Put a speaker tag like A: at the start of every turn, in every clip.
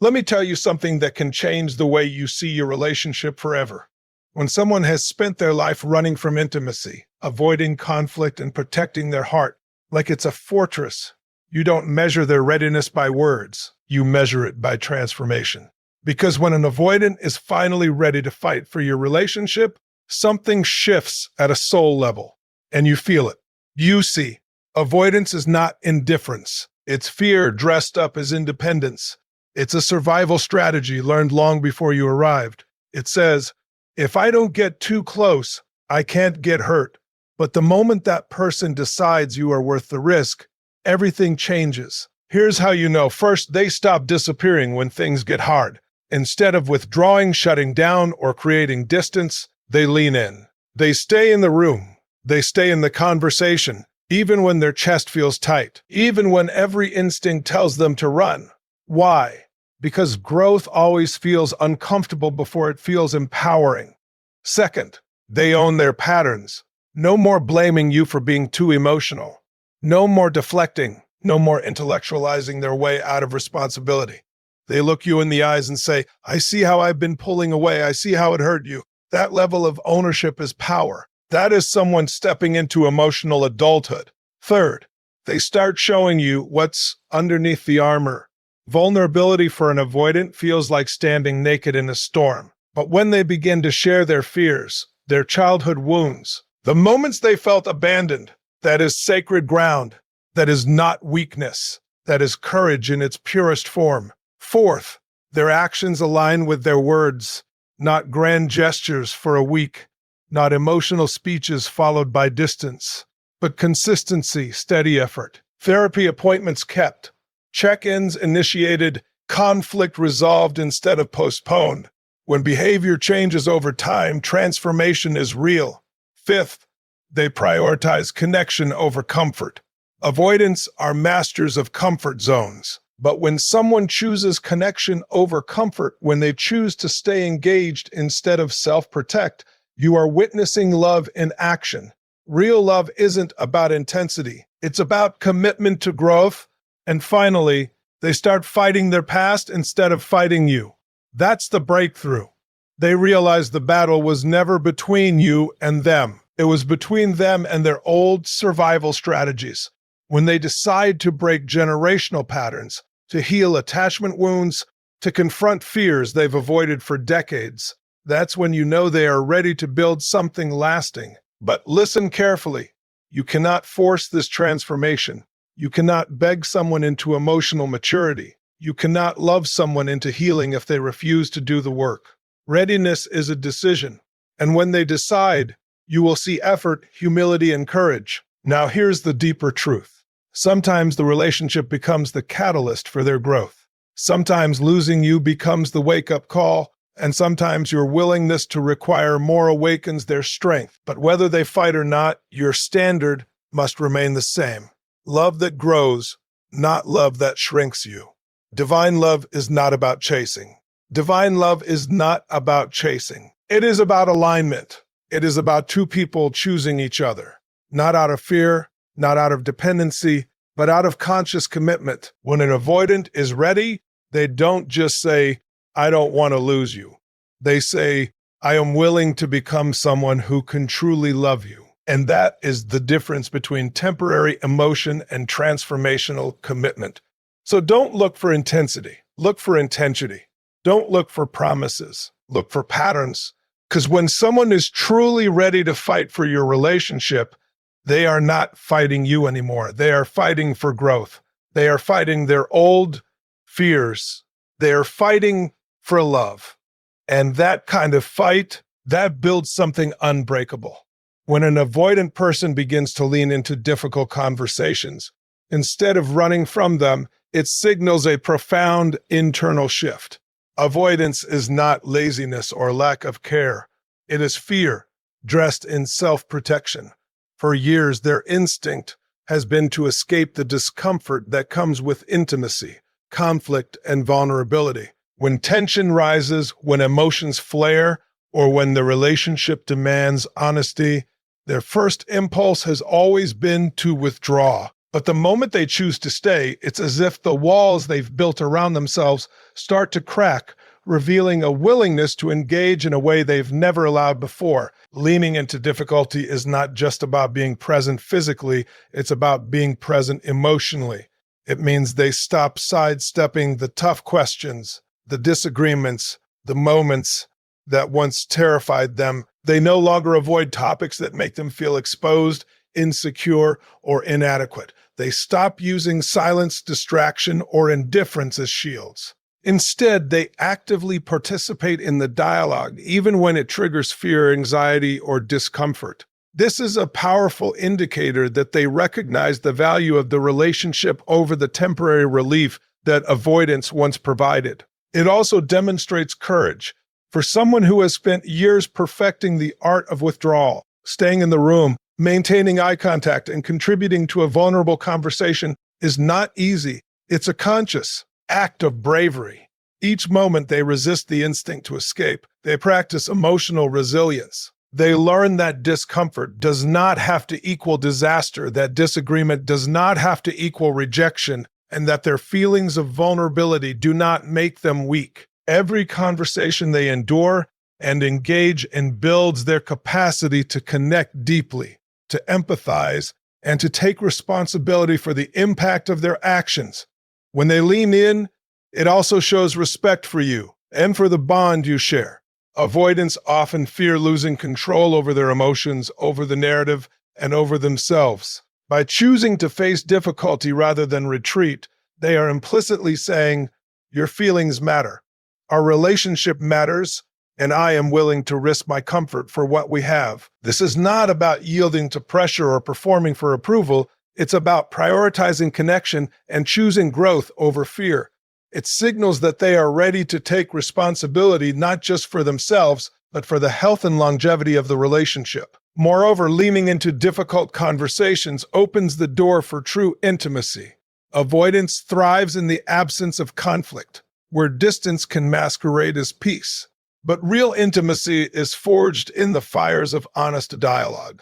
A: Let me tell you something that can change the way you see your relationship forever. When someone has spent their life running from intimacy, avoiding conflict, and protecting their heart like it's a fortress, you don't measure their readiness by words, you measure it by transformation. Because when an avoidant is finally ready to fight for your relationship, something shifts at a soul level, and you feel it. You see, avoidance is not indifference. It's fear dressed up as independence. It's a survival strategy learned long before you arrived. It says, if I don't get too close, I can't get hurt. But the moment that person decides you are worth the risk, everything changes. Here's how you know. First, they stop disappearing when things get hard. Instead of withdrawing, shutting down, or creating distance, they lean in. They stay in the room. They stay in the conversation, even when their chest feels tight, even when every instinct tells them to run. Why? Because growth always feels uncomfortable before it feels empowering. Second, they own their patterns. No more blaming you for being too emotional. No more deflecting. No more intellectualizing their way out of responsibility. They look you in the eyes and say, I see how I've been pulling away. I see how it hurt you. That level of ownership is power. That is someone stepping into emotional adulthood. Third, they start showing you what's underneath the armor. Vulnerability for an avoidant feels like standing naked in a storm. But when they begin to share their fears, their childhood wounds, the moments they felt abandoned, that is sacred ground. That is not weakness. That is courage in its purest form. Fourth, their actions align with their words, not grand gestures for a week, not emotional speeches followed by distance, but consistency, steady effort. Therapy appointments kept. Check-ins initiated, conflict resolved instead of postponed. When behavior changes over time, transformation is real. Fifth, they prioritize connection over comfort. Avoidants are masters of comfort zones. But when someone chooses connection over comfort, when they choose to stay engaged instead of self-protect, you are witnessing love in action. Real love isn't about intensity. It's about commitment to growth. And finally, they start fighting their past instead of fighting you. That's the breakthrough. They realize the battle was never between you and them. It was between them and their old survival strategies. When they decide to break generational patterns, to heal attachment wounds, to confront fears they've avoided for decades, that's when you know they are ready to build something lasting. But listen carefully. You cannot force this transformation. You cannot beg someone into emotional maturity. You cannot love someone into healing if they refuse to do the work. Readiness is a decision. And when they decide, you will see effort, humility, and courage. Now here's the deeper truth. Sometimes the relationship becomes the catalyst for their growth. Sometimes losing you becomes the wake-up call, and sometimes your willingness to require more awakens their strength. But whether they fight or not, your standard must remain the same. Love that grows, not love that shrinks you. Divine love is not about chasing. Divine love is not about chasing. It is about alignment. It is about two people choosing each other, not out of fear, not out of dependency, but out of conscious commitment. When an avoidant is ready, they don't just say, I don't want to lose you. They say, I am willing to become someone who can truly love you. And that is the difference between temporary emotion and transformational commitment. So don't look for intensity. Look for intention. Don't look for promises. Look for patterns. Because when someone is truly ready to fight for your relationship, they are not fighting you anymore. They are fighting for growth. They are fighting their old fears. They are fighting for love. And that kind of fight, that builds something unbreakable. When an avoidant person begins to lean into difficult conversations, instead of running from them, it signals a profound internal shift. Avoidance is not laziness or lack of care. It is fear, dressed in self-protection. For years, their instinct has been to escape the discomfort that comes with intimacy, conflict, and vulnerability. When tension rises, when emotions flare, or when the relationship demands honesty, their first impulse has always been to withdraw. But the moment they choose to stay, it's as if the walls they've built around themselves start to crack, revealing a willingness to engage in a way they've never allowed before. Leaning into difficulty is not just about being present physically, it's about being present emotionally. It means they stop sidestepping the tough questions, the disagreements, the moments that once terrified them. They no longer avoid topics that make them feel exposed, insecure, or inadequate. They stop using silence, distraction, or indifference as shields. Instead, they actively participate in the dialogue, even when it triggers fear, anxiety, or discomfort. This is a powerful indicator that they recognize the value of the relationship over the temporary relief that avoidance once provided. It also demonstrates courage. For someone who has spent years perfecting the art of withdrawal, staying in the room, maintaining eye contact, and contributing to a vulnerable conversation is not easy. It's a conscious act of bravery. Each moment they resist the instinct to escape. They practice emotional resilience. They learn that discomfort does not have to equal disaster, that disagreement does not have to equal rejection, and that their feelings of vulnerability do not make them weak. Every conversation they endure and engage in builds their capacity to connect deeply, to empathize, and to take responsibility for the impact of their actions. When they lean in, it also shows respect for you and for the bond you share. Avoidants often fear losing control over their emotions, over the narrative, and over themselves. By choosing to face difficulty rather than retreat, they are implicitly saying, "Your feelings matter. Our relationship matters, and I am willing to risk my comfort for what we have." This is not about yielding to pressure or performing for approval. It's about prioritizing connection and choosing growth over fear. It signals that they are ready to take responsibility not just for themselves, but for the health and longevity of the relationship. Moreover, leaning into difficult conversations opens the door for true intimacy. Avoidance thrives in the absence of conflict, where distance can masquerade as peace. But real intimacy is forged in the fires of honest dialogue.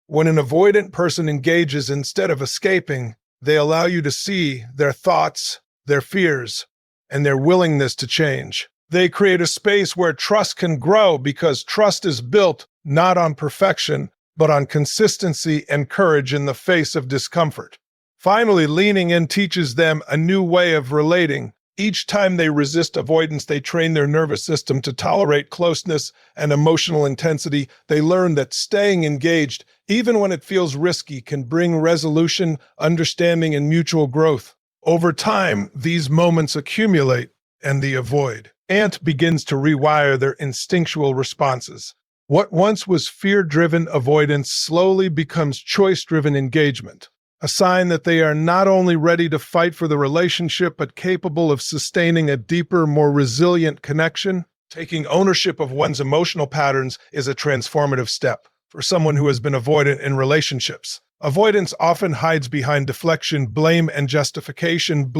A: When an avoidant person engages instead of escaping, they allow you to see their thoughts, their fears, and their willingness to change. They create a space where trust can grow because trust is built not on perfection, but on consistency and courage in the face of discomfort. Finally, leaning in teaches them a new way of relating. Each time they resist avoidance, they train their nervous system to tolerate closeness and emotional intensity. They learn that staying engaged, even when it feels risky, can bring resolution, understanding, and mutual growth. Over time, these moments accumulate, and the avoidant begins to rewire their instinctual responses. What once was fear-driven avoidance slowly becomes choice-driven engagement, a sign that they are not only ready to fight for the relationship, but capable of sustaining a deeper, more resilient connection. Taking ownership of one's emotional patterns is a transformative step for someone who has been avoidant in relationships. Avoidance often hides behind deflection, blame, and justification.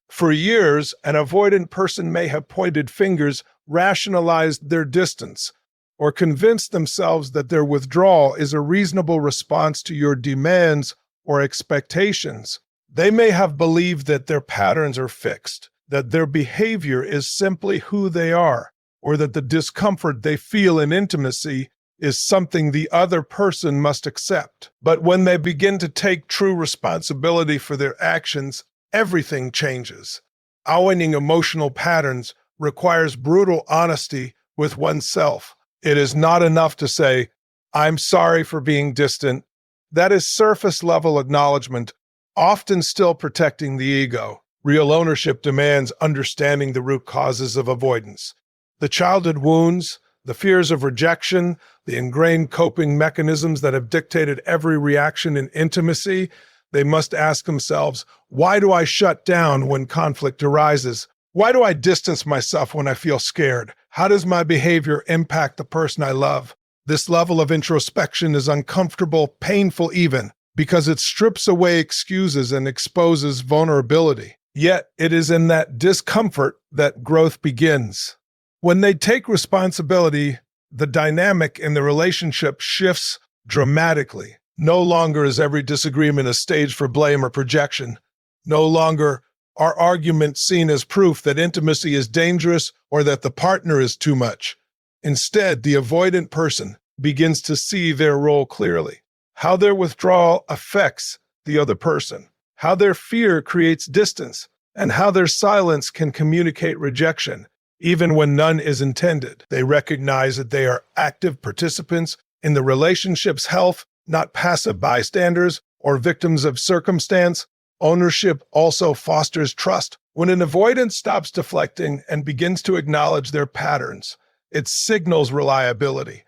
A: For years, an avoidant person may have pointed fingers, rationalized their distance, or convinced themselves that their withdrawal is a reasonable response to your demands or expectations. They may have believed that their patterns are fixed, that their behavior is simply who they are, or that the discomfort they feel in intimacy is something the other person must accept. But when they begin to take true responsibility for their actions, everything changes. Owning emotional patterns requires brutal honesty with oneself. It is not enough to say, "I'm sorry for being distant." That is surface-level acknowledgement, often still protecting the ego. Real ownership demands understanding the root causes of avoidance. The childhood wounds, the fears of rejection, the ingrained coping mechanisms that have dictated every reaction in intimacy. They must ask themselves, why do I shut down when conflict arises? Why do I distance myself when I feel scared? How does my behavior impact the person I love? This level of introspection is uncomfortable, painful even, because it strips away excuses and exposes vulnerability. Yet it is in that discomfort that growth begins. When they take responsibility, the dynamic in the relationship shifts dramatically. No longer is every disagreement a stage for blame or projection. No longer are arguments seen as proof that intimacy is dangerous or that the partner is too much. Instead, the avoidant person begins to see their role clearly, how their withdrawal affects the other person, how their fear creates distance, and how their silence can communicate rejection, even when none is intended. They recognize that they are active participants in the relationship's health, not passive bystanders or victims of circumstance. Ownership also fosters trust. When an avoidant stops deflecting and begins to acknowledge their patterns, it signals reliability.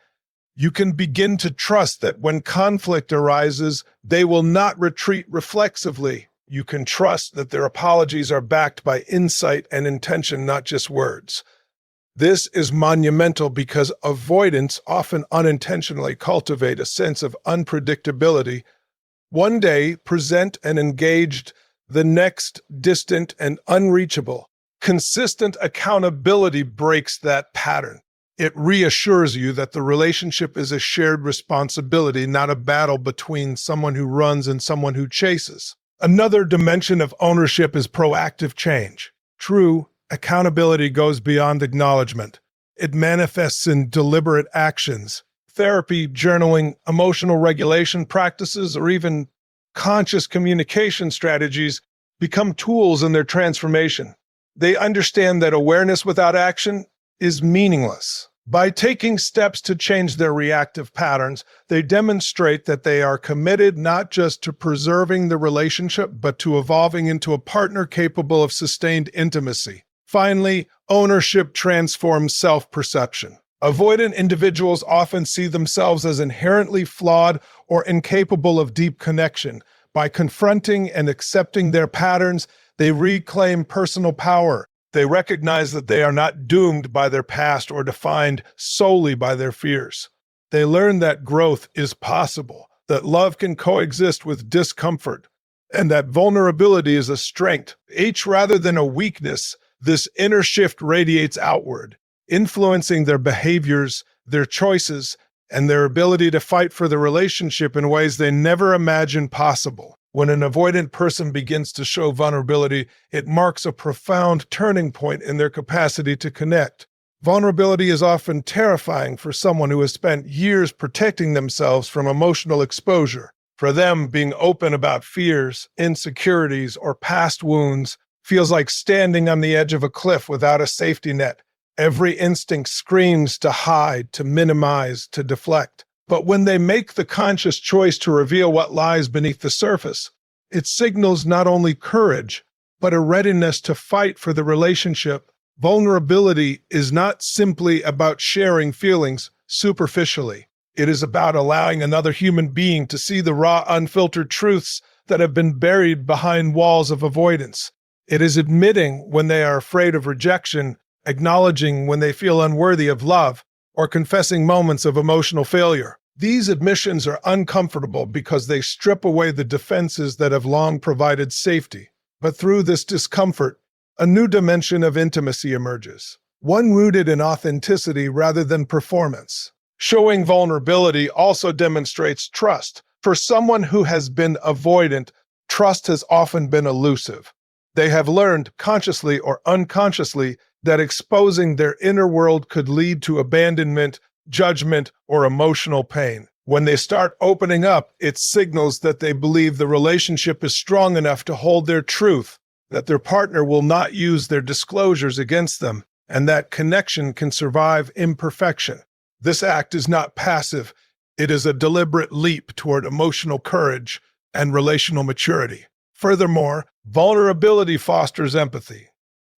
A: You can begin to trust that when conflict arises, they will not retreat reflexively. You can trust that their apologies are backed by insight and intention, not just words. This is monumental because avoidants often unintentionally cultivate a sense of unpredictability. One day, present and engaged, the next, distant and unreachable. Consistent accountability breaks that pattern. It reassures you that the relationship is a shared responsibility, not a battle between someone who runs and someone who chases. Another dimension of ownership is proactive change. True, accountability goes beyond acknowledgement. It manifests in deliberate actions. Therapy, journaling, emotional regulation practices, or even conscious communication strategies become tools in their transformation. They understand that awareness without action is meaningless. By taking steps to change their reactive patterns, they demonstrate that they are committed not just to preserving the relationship, but to evolving into a partner capable of sustained intimacy. Finally, ownership transforms self-perception. Avoidant individuals often see themselves as inherently flawed or incapable of deep connection. By confronting and accepting their patterns, they reclaim personal power. They recognize that they are not doomed by their past or defined solely by their fears. They learn that growth is possible, that love can coexist with discomfort, and that vulnerability is a strength. Each rather than a weakness, this inner shift radiates outward, influencing their behaviors, their choices, and their ability to fight for the relationship in ways they never imagined possible. When an avoidant person begins to show vulnerability, it marks a profound turning point in their capacity to connect. Vulnerability is often terrifying for someone who has spent years protecting themselves from emotional exposure. For them, being open about fears, insecurities, or past wounds feels like standing on the edge of a cliff without a safety net. Every instinct screams to hide, to minimize, to deflect. But when they make the conscious choice to reveal what lies beneath the surface, it signals not only courage, but a readiness to fight for the relationship. Vulnerability is not simply about sharing feelings superficially. It is about allowing another human being to see the raw, unfiltered truths that have been buried behind walls of avoidance. It is admitting when they are afraid of rejection, acknowledging when they feel unworthy of love, or confessing moments of emotional failure. These admissions are uncomfortable because they strip away the defenses that have long provided safety. But through this discomfort, a new dimension of intimacy emerges, one rooted in authenticity rather than performance. Showing vulnerability also demonstrates trust. For someone who has been avoidant, trust has often been elusive. They have learned, consciously or unconsciously, that exposing their inner world could lead to abandonment, judgment, or emotional pain. When they start opening up, it signals that they believe the relationship is strong enough to hold their truth, that their partner will not use their disclosures against them, and that connection can survive imperfection. This act is not passive. It is a deliberate leap toward emotional courage and relational maturity. Furthermore, vulnerability fosters empathy.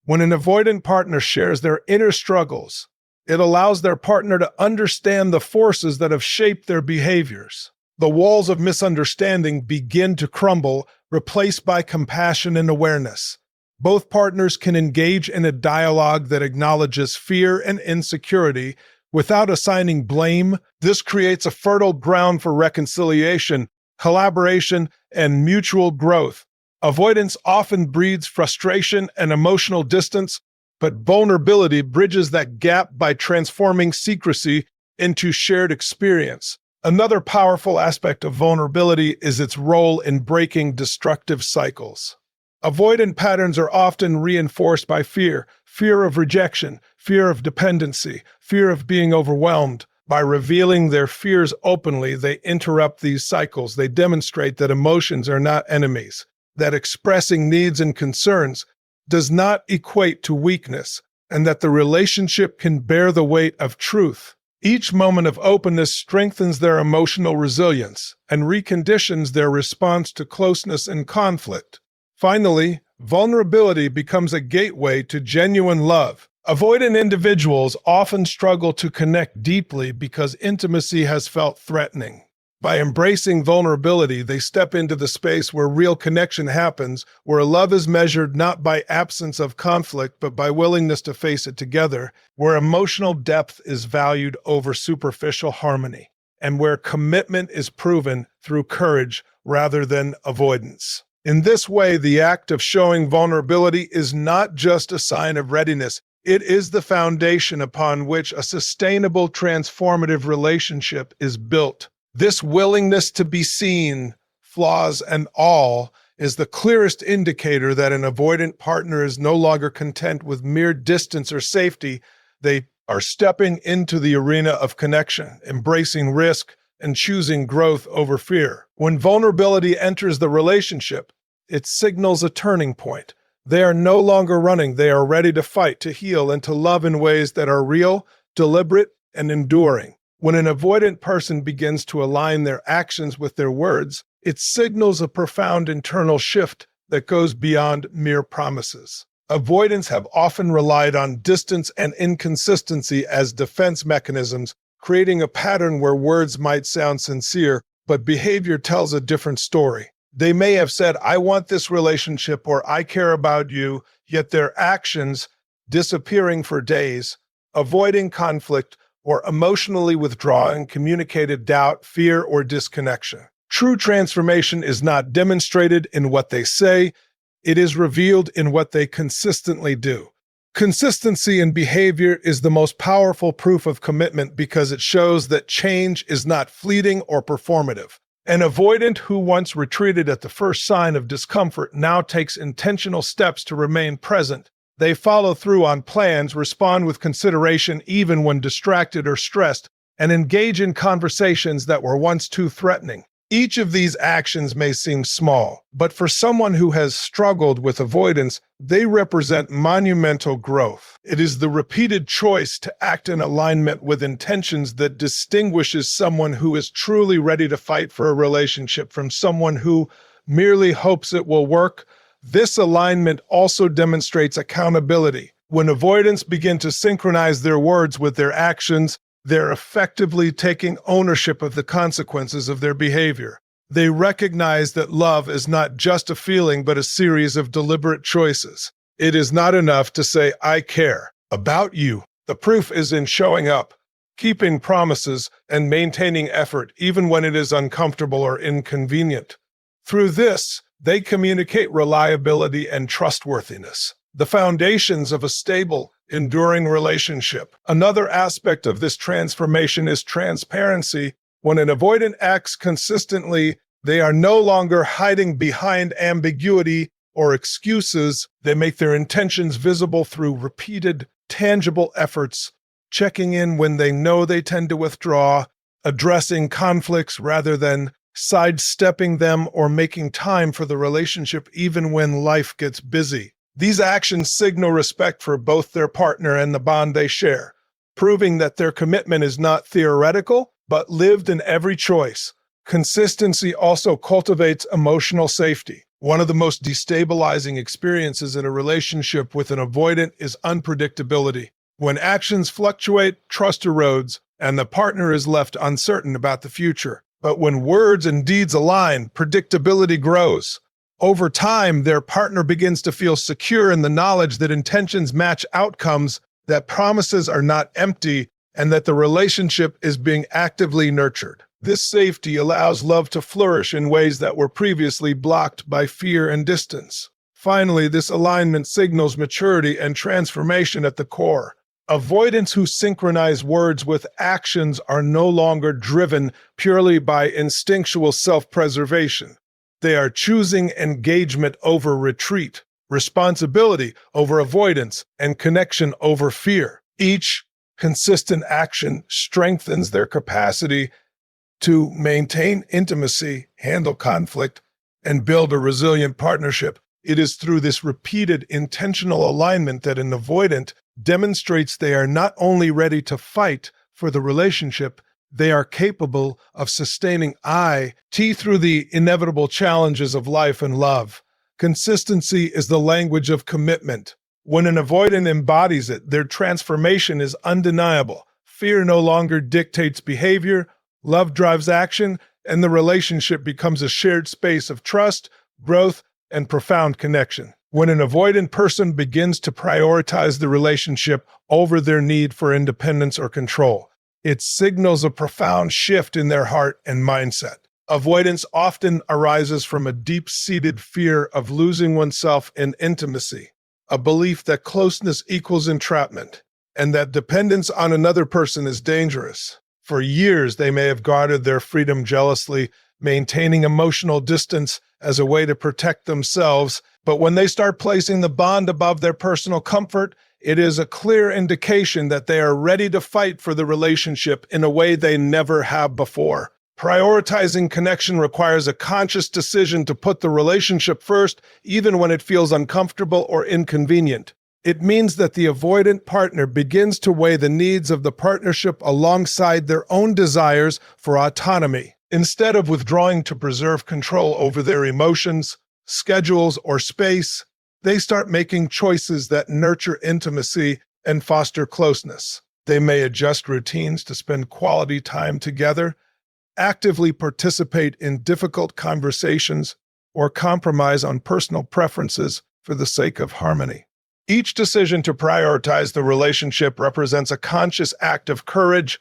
A: When an avoidant partner shares their inner struggles, it allows their partner to understand the forces that have shaped their behaviors. The walls of misunderstanding begin to crumble, replaced by compassion and awareness. Both partners can engage in a dialogue that acknowledges fear and insecurity without assigning blame. This creates a fertile ground for reconciliation, collaboration, and mutual growth. Avoidance often breeds frustration and emotional distance, but vulnerability bridges that gap by transforming secrecy into shared experience. Another powerful aspect of vulnerability is its role in breaking destructive cycles. Avoidant patterns are often reinforced by fear, fear of rejection, fear of dependency, fear of being overwhelmed. By revealing their fears openly, they interrupt these cycles. They demonstrate that emotions are not enemies, that expressing needs and concerns does not equate to weakness, and that the relationship can bear the weight of truth. Each moment of openness strengthens their emotional resilience and reconditions their response to closeness and conflict. Finally, vulnerability becomes a gateway to genuine love. Avoidant individuals often struggle to connect deeply because intimacy has felt threatening. By embracing vulnerability, they step into the space where real connection happens, where love is measured not by absence of conflict, but by willingness to face it together, where emotional depth is valued over superficial harmony, and where commitment is proven through courage rather than avoidance. In this way, the act of showing vulnerability is not just a sign of readiness. It is the foundation upon which a sustainable, transformative relationship is built. This willingness to be seen, flaws and all, is the clearest indicator that an avoidant partner is no longer content with mere distance or safety. They are stepping into the arena of connection, embracing risk, and choosing growth over fear. When vulnerability enters the relationship, it signals a turning point. They are no longer running. They are ready to fight, to heal, and to love in ways that are real, deliberate, and enduring. When an avoidant person begins to align their actions with their words, it signals a profound internal shift that goes beyond mere promises. Avoidants have often relied on distance and inconsistency as defense mechanisms, creating a pattern where words might sound sincere, but behavior tells a different story. They may have said, "I want this relationship," or "I care about you," yet their actions, disappearing for days, avoiding conflict, or emotionally withdrawing, communicated doubt, fear, or disconnection. True transformation is not demonstrated in what they say, it is revealed in what they consistently do. Consistency in behavior is the most powerful proof of commitment because it shows that change is not fleeting or performative. An avoidant who once retreated at the first sign of discomfort now takes intentional steps to remain present. They follow through on plans, respond with consideration even when distracted or stressed, and engage in conversations that were once too threatening. Each of these actions may seem small, but for someone who has struggled with avoidance, they represent monumental growth. It is the repeated choice to act in alignment with intentions that distinguishes someone who is truly ready to fight for a relationship from someone who merely hopes it will work. This alignment also demonstrates accountability. When avoidants begin to synchronize their words with their actions, they're effectively taking ownership of the consequences of their behavior. They recognize that love is not just a feeling, but a series of deliberate choices. It is not enough to say, "I care about you." The proof is in showing up, keeping promises, and maintaining effort, even when it is uncomfortable or inconvenient. Through this, they communicate reliability and trustworthiness, the foundations of a stable, enduring relationship. Another aspect of this transformation is transparency. When an avoidant acts consistently, they are no longer hiding behind ambiguity or excuses. They make their intentions visible through repeated, tangible efforts, checking in when they know they tend to withdraw, addressing conflicts rather than sidestepping them, or making time for the relationship even when life gets busy. These actions signal respect for both their partner and the bond they share, proving that their commitment is not theoretical, but lived in every choice. Consistency also cultivates emotional safety. One of the most destabilizing experiences in a relationship with an avoidant is unpredictability. When actions fluctuate, trust erodes, and the partner is left uncertain about the future. But when words and deeds align, predictability grows. Over time, their partner begins to feel secure in the knowledge that intentions match outcomes, that promises are not empty, and that the relationship is being actively nurtured. This safety allows love to flourish in ways that were previously blocked by fear and distance. Finally, this alignment signals maturity and transformation at the core. Avoidants who synchronize words with actions are no longer driven purely by instinctual self-preservation. They are choosing engagement over retreat, responsibility over avoidance, and connection over fear. Each consistent action strengthens their capacity to maintain intimacy, handle conflict, and build a resilient partnership. It is through this repeated intentional alignment that an avoidant demonstrates they are not only ready to fight for the relationship, they are capable of sustaining IT through the inevitable challenges of life and love. Consistency is the language of commitment. When an avoidant embodies it, their transformation is undeniable. Fear no longer dictates behavior, love drives action, and the relationship becomes a shared space of trust, growth, and profound connection. When an avoidant person begins to prioritize the relationship over their need for independence or control, it signals a profound shift in their heart and mindset. Avoidance often arises from a deep-seated fear of losing oneself in intimacy, a belief that closeness equals entrapment, and that dependence on another person is dangerous. For years, they may have guarded their freedom jealously, maintaining emotional distance as a way to protect themselves. But when they start placing the bond above their personal comfort, it is a clear indication that they are ready to fight for the relationship in a way they never have before. Prioritizing connection requires a conscious decision to put the relationship first, even when it feels uncomfortable or inconvenient. It means that the avoidant partner begins to weigh the needs of the partnership alongside their own desires for autonomy. Instead of withdrawing to preserve control over their emotions, schedules, or space, they start making choices that nurture intimacy and foster closeness. They may adjust routines to spend quality time together, actively participate in difficult conversations, or compromise on personal preferences for the sake of harmony. Each decision to prioritize the relationship represents a conscious act of courage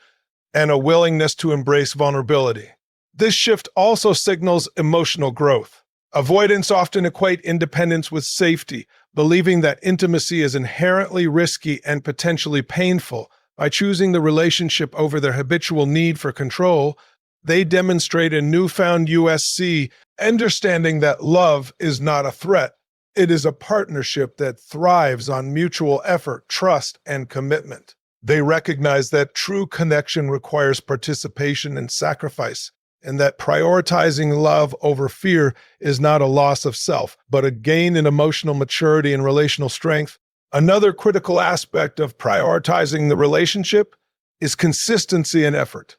A: and a willingness to embrace vulnerability. This shift also signals emotional growth. Avoidants often equate independence with safety, believing that intimacy is inherently risky and potentially painful. By choosing the relationship over their habitual need for control, they demonstrate a newfound USC, understanding that love is not a threat. It is a partnership that thrives on mutual effort, trust, and commitment. They recognize that true connection requires participation and sacrifice, and that prioritizing love over fear is not a loss of self, but a gain in emotional maturity and relational strength. Another critical aspect of prioritizing the relationship is consistency and effort.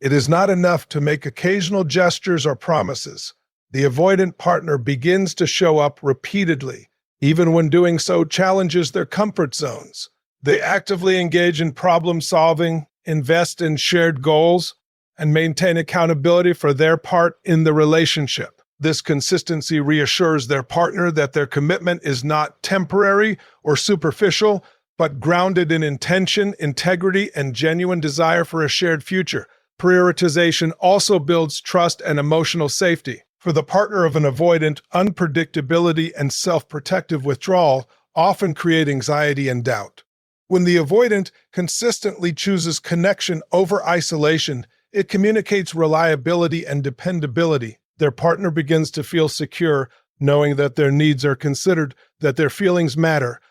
A: It is not enough to make occasional gestures or promises. The avoidant partner begins to show up repeatedly, even when doing so challenges their comfort zones. They actively engage in problem solving, invest in shared goals, and maintain accountability for their part in the relationship. This consistency reassures their partner that their commitment is not temporary or superficial, but grounded in intention, integrity, and genuine desire for a shared future. Prioritization also builds trust and emotional safety. For the partner of an avoidant, unpredictability and self-protective withdrawal often create anxiety and doubt. When the avoidant consistently chooses connection over isolation, it communicates reliability and dependability. Their partner begins to feel secure, knowing that their needs are considered, that their feelings matter,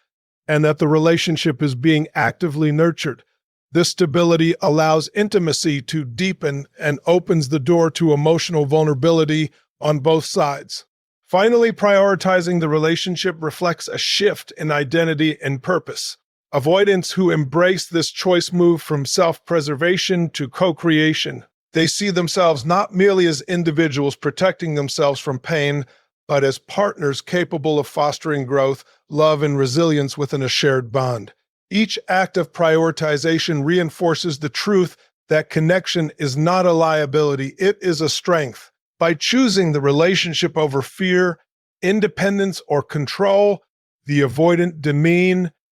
A: and that the relationship is being actively nurtured. This stability allows intimacy to deepen and opens the door to emotional vulnerability on both sides. Finally, prioritizing the relationship reflects a shift in identity and purpose. Avoidants who embrace this choice move from self-preservation to co-creation. They see themselves not merely as individuals protecting themselves from pain, but as partners capable of fostering growth, love, and resilience within a shared bond. Each act of prioritization reinforces the truth that connection is not a liability, it is a strength. By choosing the relationship over fear, independence, or control, the avoidant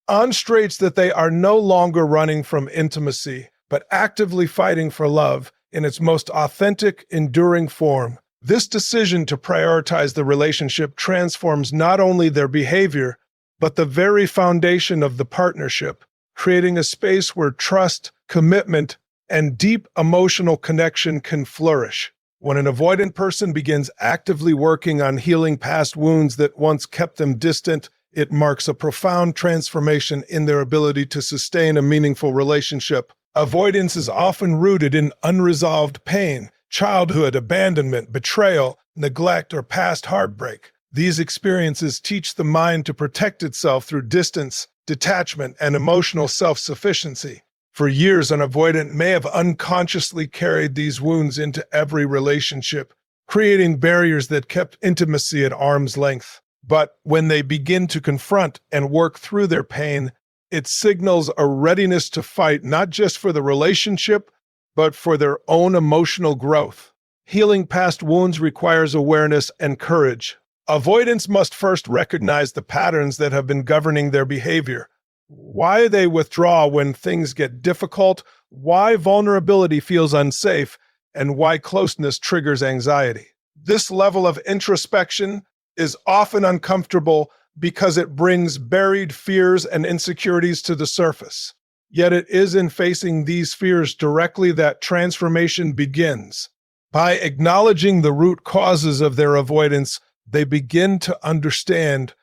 A: demonstrates that they are no longer running from intimacy, but actively fighting for love in its most authentic, enduring form. This decision to prioritize the relationship transforms not only their behavior, but the very foundation of the partnership. creating a space where trust, commitment, and deep emotional connection can flourish. When an avoidant person begins actively working on healing past wounds that once kept them distant, it marks a profound transformation in their ability to sustain a meaningful relationship. Avoidance is often rooted in unresolved pain, childhood abandonment, betrayal, neglect, or past heartbreak. These experiences teach the mind to protect itself through distance, detachment, and emotional self-sufficiency. For years, an avoidant may have unconsciously carried these wounds into every relationship, creating barriers that kept intimacy at arm's length. But when they begin to confront and work through their pain, it signals a readiness to fight not just for the relationship, but for their own emotional growth. Healing past wounds requires awareness and courage. Avoidants must first recognize the patterns that have been governing their behavior. Why they withdraw when things get difficult, why vulnerability feels unsafe, and why closeness triggers anxiety. This level of introspection is often uncomfortable because it brings buried fears and insecurities to the surface. Yet it is in facing these fears directly that transformation begins. By acknowledging the root causes of their avoidance, they begin to understand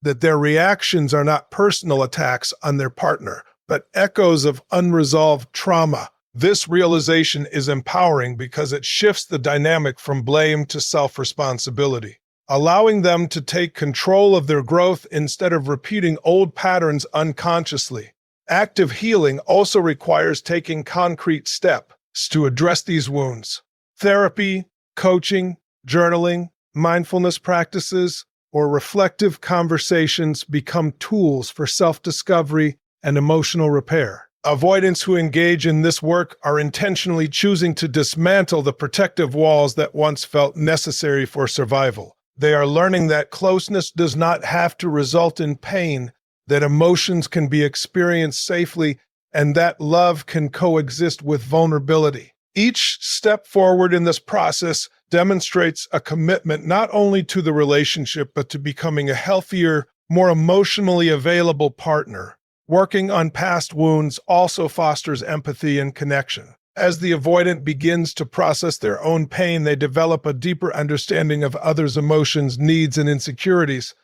A: that their reactions are not personal attacks on their partner, but echoes of unresolved trauma. This realization is empowering because it shifts the dynamic from blame to self-responsibility, allowing them to take control of their growth instead of repeating old patterns unconsciously. Active healing also requires taking concrete steps to address these wounds. Therapy, coaching, journaling, mindfulness practices, or reflective conversations become tools for self-discovery and emotional repair. Avoidants who engage in this work are intentionally choosing to dismantle the protective walls that once felt necessary for survival. They are learning that closeness does not have to result in pain, that emotions can be experienced safely, and that love can coexist with vulnerability. Each step forward in this process demonstrates a commitment not only to the relationship, but to becoming a healthier, more emotionally available partner. Working on past wounds also fosters empathy and connection. As the avoidant begins to process their own pain, they develop a deeper understanding of others' emotions, needs, and insecurities.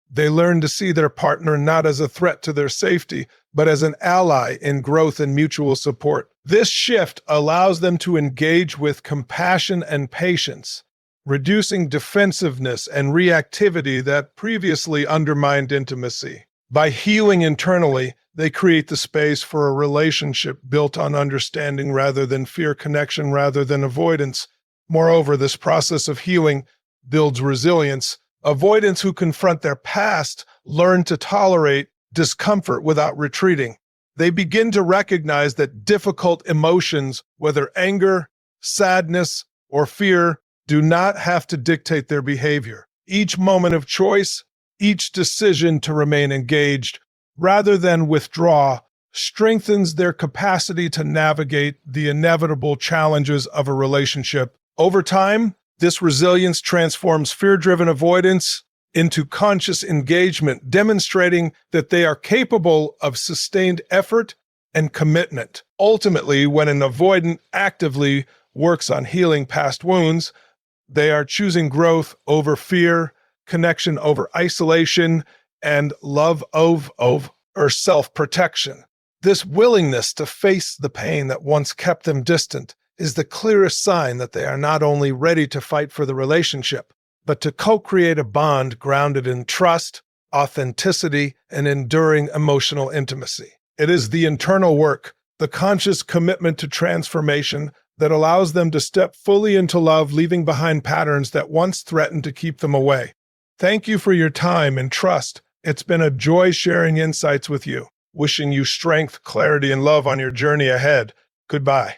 A: They learn to see their partner not as a threat to their safety, but as an ally in growth and mutual support. This shift allows them to engage with compassion and patience, reducing defensiveness and reactivity that previously undermined intimacy. By healing internally, they create the space for a relationship built on understanding rather than fear, connection rather than avoidance. Moreover, this process of healing builds resilience. Avoidants who confront their past learn to tolerate discomfort without retreating. They begin to recognize that difficult emotions, whether anger, sadness, or fear, do not have to dictate their behavior. Each moment of choice, each decision to remain engaged rather than withdraw, strengthens their capacity to navigate the inevitable challenges of a relationship. Over time, this resilience transforms fear-driven avoidance into conscious engagement, demonstrating that they are capable of sustained effort and commitment. Ultimately, when an avoidant actively works on healing past wounds, they are choosing growth over fear, connection over isolation, and love over self-protection. This willingness to face the pain that once kept them distant is the clearest sign that they are not only ready to fight for the relationship, but to co-create a bond grounded in trust, authenticity, and enduring emotional intimacy. It is the internal work, the conscious commitment to transformation, that allows them to step fully into love, leaving behind patterns that once threatened to keep them away. Thank you for your time and trust. It's been a joy sharing insights with you. Wishing you strength, clarity, and love on your journey ahead. Goodbye.